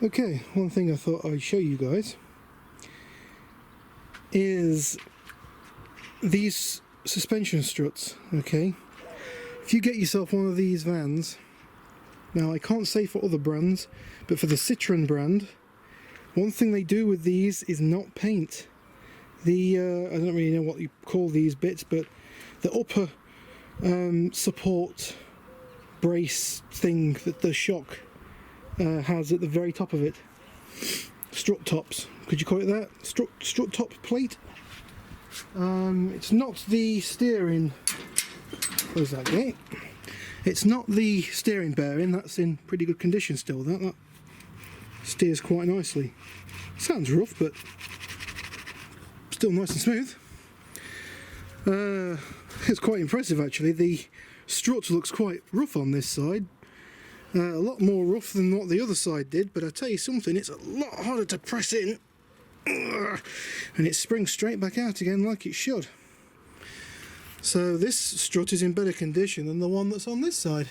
Okay, one thing I thought I'd show you guys is these suspension struts. Okay, if you get yourself one of these vans, now I can't say for other brands, but for the Citroen brand, one thing they do with these is not paint the I don't really know what you call these bits, but the upper support brace thing that the shock has at the very top of it. Strut tops, could you call it that? Strut top plate. It's not the steering, where's that gate? It's not the steering bearing, that's in pretty good condition still. That steers quite nicely. Sounds rough, but still nice and smooth. It's quite impressive actually. The strut looks quite rough on this side. A lot more rough than what the other side did, but I tell you something, it's a lot harder to press in. And it springs straight back out again like it should. So this strut is in better condition than the one that's on this side.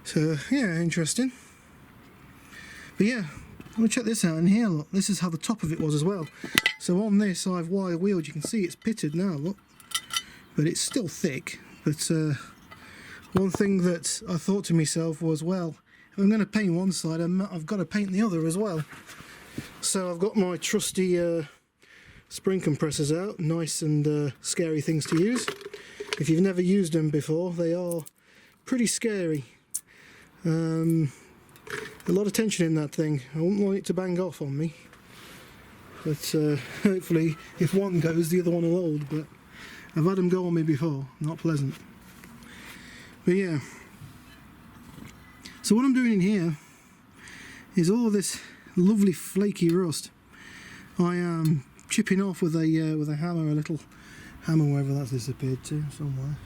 So yeah, interesting. But yeah, we'll check this out in here. Look, this is how the top of it was as well. So on this I've wire wheeled, you can see it's pitted now, look. But it's still thick. But one thing that I thought to myself was, well, if I'm going to paint one side, I've got to paint the other as well. So I've got my trusty spring compressors out, nice and scary things to use. If you've never used them before, they are pretty scary. A lot of tension in that thing. I wouldn't want it to bang off on me. But hopefully, if one goes, the other one will hold. But I've had them go on me before, not pleasant. But yeah, so what I'm doing in here is all this lovely flaky rust I am chipping off with a hammer, a little hammer, wherever that's disappeared to somewhere.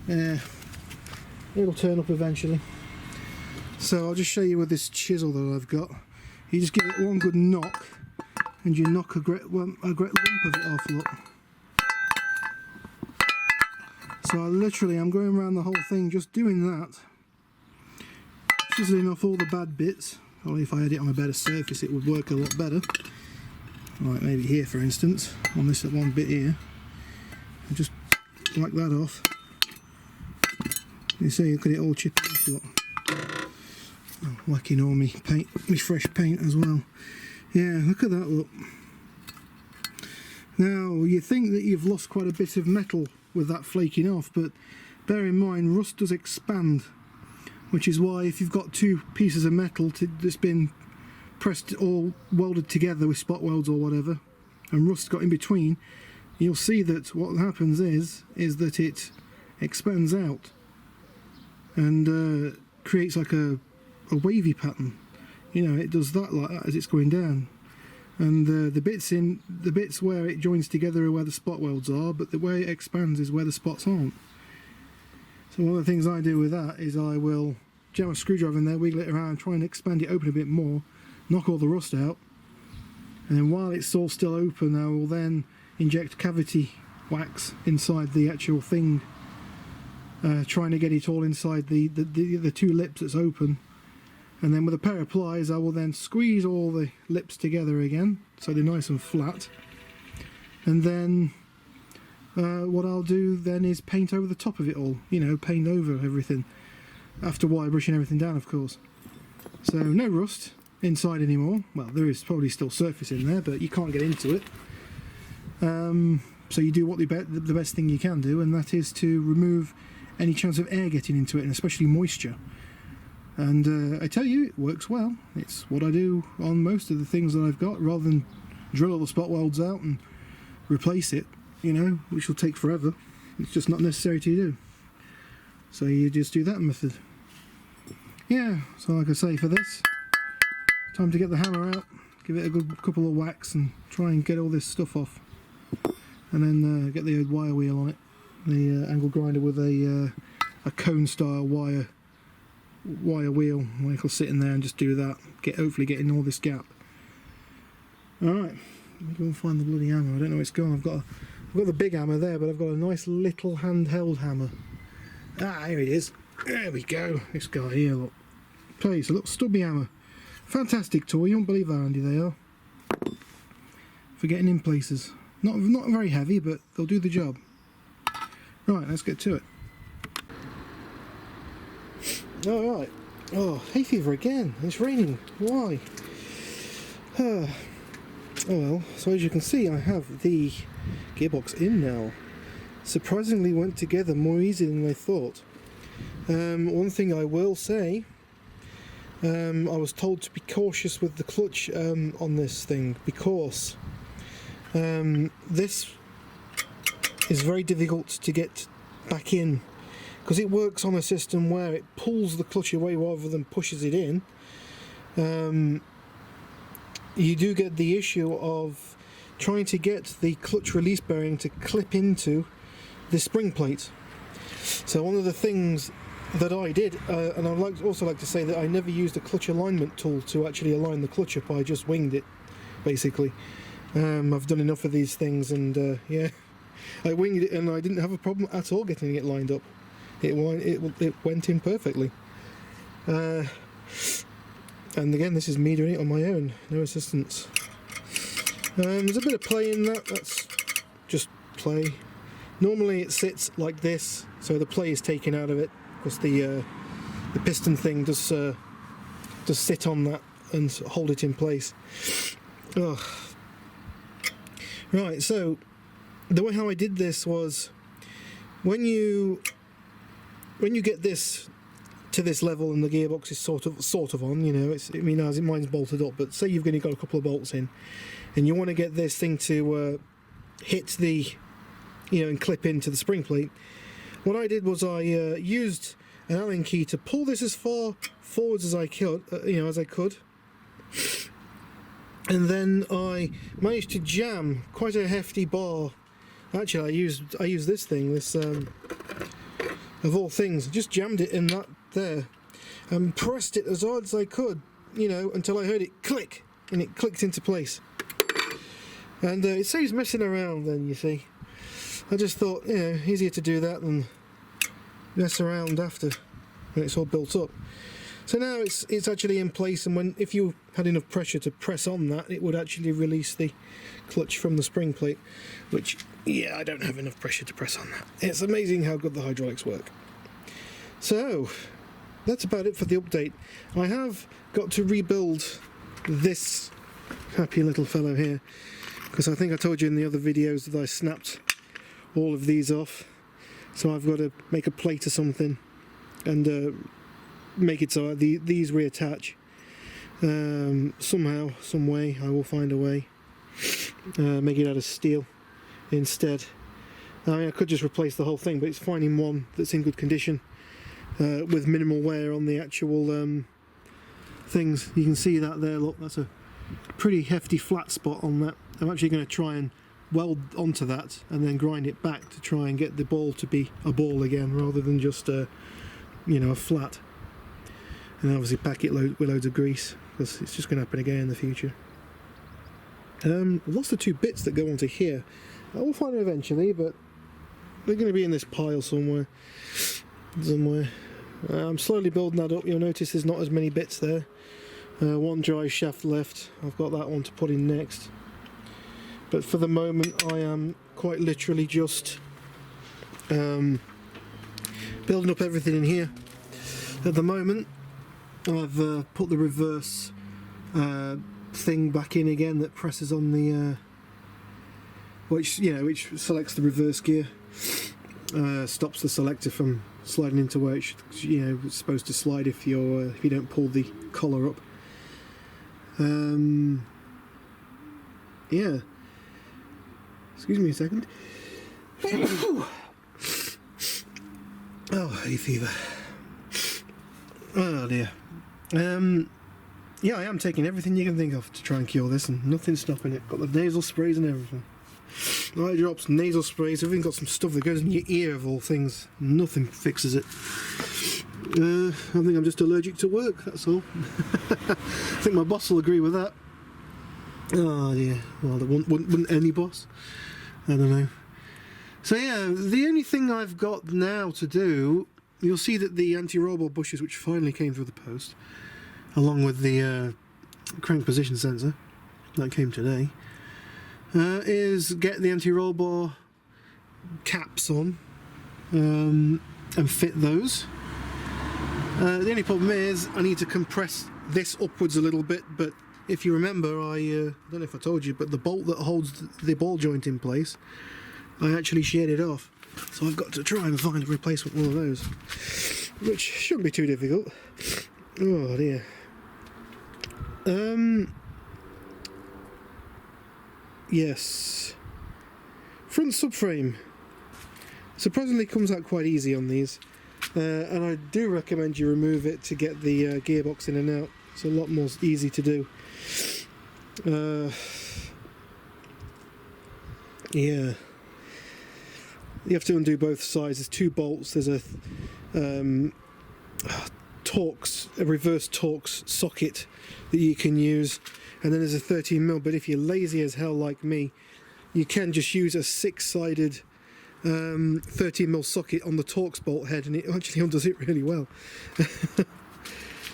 Yeah, it'll turn up eventually. So I'll just show you with this chisel that I've got. You just give it one good knock and you knock a great lump of it off, look. So I'm going around the whole thing just doing that, chiseling off all the bad bits. Or if I had it on a better surface it would work a lot better. Like maybe here for instance, on this one bit here. And just like that off. You see, look at it all chipped off, look. Oh, whacking all me paint, me fresh paint as well. Yeah, look at that, look. Now you think that you've lost quite a bit of metal with that flaking off, but bear in mind rust does expand, which is why if you've got two pieces of metal that's been pressed all welded together with spot welds or whatever, and rust got in between, you'll see that what happens is that it expands out and creates like a wavy pattern. You know, it does that like that as it's going down. And the bits where it joins together are where the spot welds are, but the way it expands is where the spots aren't. So one of the things I do with that is I will jam a screwdriver in there, wiggle it around, try and expand it open a bit more, knock all the rust out, and then while it's all still open I will then inject cavity wax inside the actual thing, trying to get it all inside the two lips that's open. And then with a pair of pliers I will then squeeze all the lips together again so they're nice and flat, and then what I'll do then is paint over the top of it all, you know, paint over everything after wire brushing everything down, of course. So no rust inside anymore. Well, there is probably still surface in there, but you can't get into it. So you do what the best thing you can do, and that is to remove any chance of air getting into it, and especially moisture. And I tell you, it works well. It's what I do on most of the things that I've got, rather than drill all the spot welds out and replace it, you know, which will take forever. It's just not necessary to do. So you just do that method. Yeah, so like I say, for this, time to get the hammer out, give it a good couple of whacks and try and get all this stuff off. And then get the wire wheel on it, the angle grinder with a cone style wire wheel. I can sit in there and just do that, hopefully getting all this gap. Alright, let me go and find the bloody hammer. I don't know where it's gone. I've got the big hammer there, but I've got a nice little handheld hammer. Ah, here it is. There we go. This guy here, look. Please, a little stubby hammer. Fantastic toy, you won't believe how handy they are for getting in places. Not very heavy, but they'll do the job. Right, let's get to it. Alright. Oh, hay fever again. It's raining. Why? Oh well, so as you can see, I have the gearbox in now. Surprisingly went together more easily than I thought. One thing I will say, I was told to be cautious with the clutch on this thing, because this is very difficult to get back in, because it works on a system where it pulls the clutch away rather than pushes it in. You do get the issue of trying to get the clutch release bearing to clip into the spring plate. So one of the things that I did, and I'd also like to say that I never used a clutch alignment tool to actually align the clutch up. I just winged it, basically. I've done enough of these things, and yeah, I winged it, and I didn't have a problem at all getting it lined up. It went in perfectly. And again, this is me doing it on my own, no assistance. There's a bit of play in that. That's just play. Normally it sits like this, so the play is taken out of it, because the piston thing does sit on that and hold it in place. Ugh. Right, so the way how I did this was, when you get this to this level and the gearbox is sort of on, you know, mine's bolted up, but say you've only got a couple of bolts in, and you want to get this thing to hit the, you know, and clip into the spring plate. What I did was I used an Allen key to pull this as far forwards as I could, and then I managed to jam quite a hefty bar. Actually, I used this thing, of all things, just jammed it in that there, and pressed it as hard as I could, you know, until I heard it click, and it clicked into place. And it saves messing around then, you see. I just thought, you know, easier to do that than mess around after when it's all built up. So now it's actually in place, and if you had enough pressure to press on that, it would actually release the clutch from the spring plate, which, yeah, I don't have enough pressure to press on that. It's amazing how good the hydraulics work. So that's about it for the update. I have got to rebuild this happy little fellow here, because I think I told you in the other videos that I snapped all of these off, so I've got to make a plate or something and make it so these reattach somehow, some way. I will find a way. Make it out of steel instead. I mean, I could just replace the whole thing, but it's finding one that's in good condition with minimal wear on the actual things. You can see that there, look, that's a pretty hefty flat spot on that. I'm actually going to try and weld onto that and then grind it back to try and get the ball to be a ball again, rather than just you know, a flat. And obviously pack it with loads of grease, because it's just going to happen again in the future. I've lost the two bits that go onto here. I will find them eventually, but they're going to be in this pile somewhere. I'm slowly building that up. You'll notice there's not as many bits there. One drive shaft left. I've got that one to put in next. But for the moment, I am quite literally just building up everything in here. At the moment, I've put the reverse thing back in again that presses on the which selects the reverse gear, stops the selector from sliding into where it's supposed to slide if you don't pull the collar up. Yeah. Excuse me a second. Oh, hay fever. Oh dear. Yeah, I am taking everything you can think of to try and cure this, and nothing's stopping it. Got the nasal sprays and everything. Eye drops, nasal sprays, everything got some stuff that goes in your ear of all things. Nothing fixes it. I think I'm just allergic to work, that's all. I think my boss will agree with that. Oh dear. Well, wouldn't any boss? I don't know. So yeah, the only thing I've got now to do, you'll see that the anti-roll bar bushes, which finally came through the post, along with the crank position sensor that came today, is get the anti-roll bar caps on and fit those. The only problem is I need to compress this upwards a little bit, but if you remember, I don't know if I told you, but the bolt that holds the ball joint in place, I actually sheared it off, so I've got to try and find a replacement one of those, which shouldn't be too difficult. Oh dear. Yes, front subframe surprisingly comes out quite easy on these, and I do recommend you remove it to get the gearbox in and out. It's a lot more easy to do. Yeah, you have to undo both sides. There's two bolts. There's a reverse Torx socket that you can use, and then there's a 13mm. But if you're lazy as hell like me, you can just use a 6-sided 13mm socket on the Torx bolt head, and it actually undoes it really well.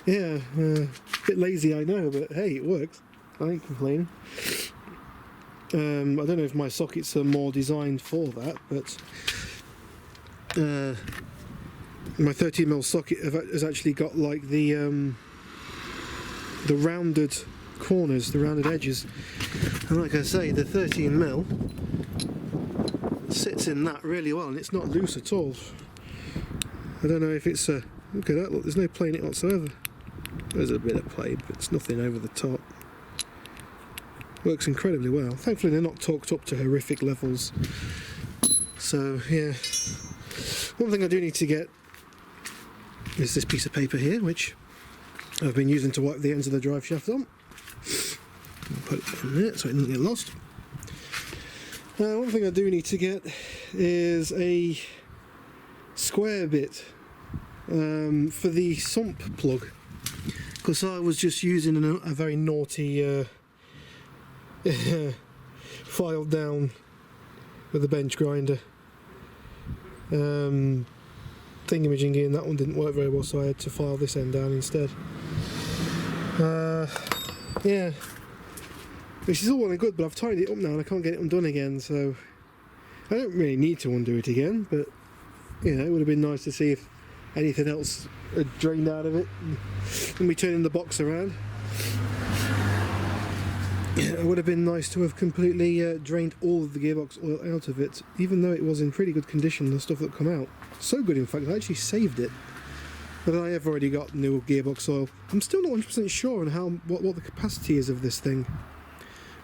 Yeah, a bit lazy I know, but hey, it works. I ain't complaining. I don't know if my sockets are more designed for that, but my 13mm socket has actually got like the rounded corners, the rounded edges, and like I say, the 13mm sits in that really well, and it's not loose at all. I don't know if it's a look at that. Look, there's no play in it whatsoever. There's a bit of play, but it's nothing over the top. Works incredibly well. Thankfully, they're not torqued up to horrific levels. So yeah, one thing I do need to get is this piece of paper here, which I've been using to wipe the ends of the drive shaft on. I'll put it in there so it doesn't get lost. One thing I do need to get is a square bit for the sump plug, because I was just using a very naughty filed down with a bench grinder thingamajiggy, and that one didn't work very well, so I had to file this end down instead. Yeah, which is all well and good, but I've tidied it up now and I can't get it undone again, so I don't really need to undo it again, but you know, it would have been nice to see if anything else had drained out of it and me turning the box around. It would have been nice to have completely drained all of the gearbox oil out of it, even though it was in pretty good condition, the stuff that come out. So good, in fact, I actually saved it. But I have already got new gearbox oil. I'm still not 100% sure on what the capacity is of this thing.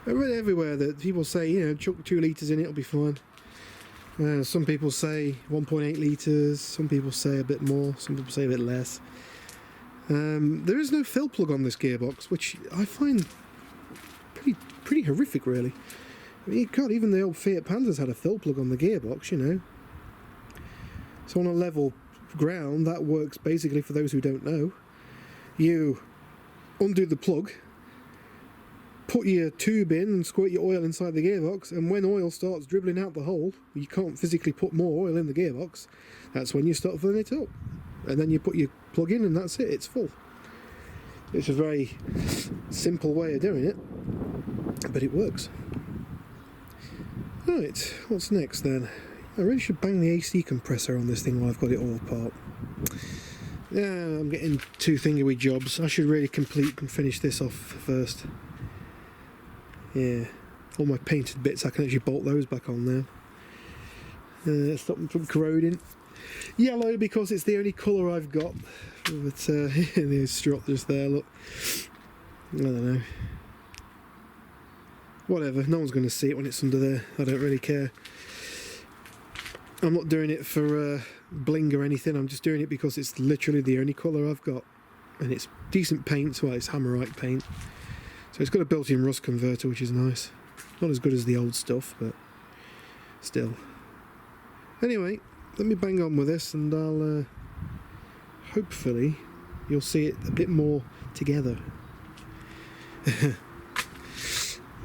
I read everywhere that people say, you know, chuck 2 litres in it, it'll be fine. Some people say 1.8 litres, some people say a bit more, some people say a bit less. There is no fill plug on this gearbox, which I find pretty horrific, really. I mean, God, even the old Fiat Panzers had a fill plug on the gearbox, you know. So on a level ground, that works basically, for those who don't know. You undo the plug, put your tube in and squirt your oil inside the gearbox, and when oil starts dribbling out the hole, you can't physically put more oil in the gearbox, that's when you start filling it up. And then you put your plug in and that's it, it's full. It's a very simple way of doing it, but it works. Right, what's next then? I really should bang the AC compressor on this thing while I've got it all apart. Yeah, I'm getting 2 thingy jobs. I should really complete and finish this off first. Yeah, all my painted bits, I can actually bolt those back on now. Stop them from corroding. Yellow because it's the only colour I've got. But the strut just there, look. I don't know. Whatever, no one's going to see it when it's under there. I don't really care. I'm not doing it for bling or anything, I'm just doing it because it's literally the only colour I've got. And it's decent paint, well, it's hammerite paint. So it's got a built-in rust converter, which is nice. Not as good as the old stuff, but still. Anyway, let me bang on with this and I'll hopefully you'll see it a bit more together.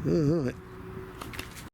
Alright.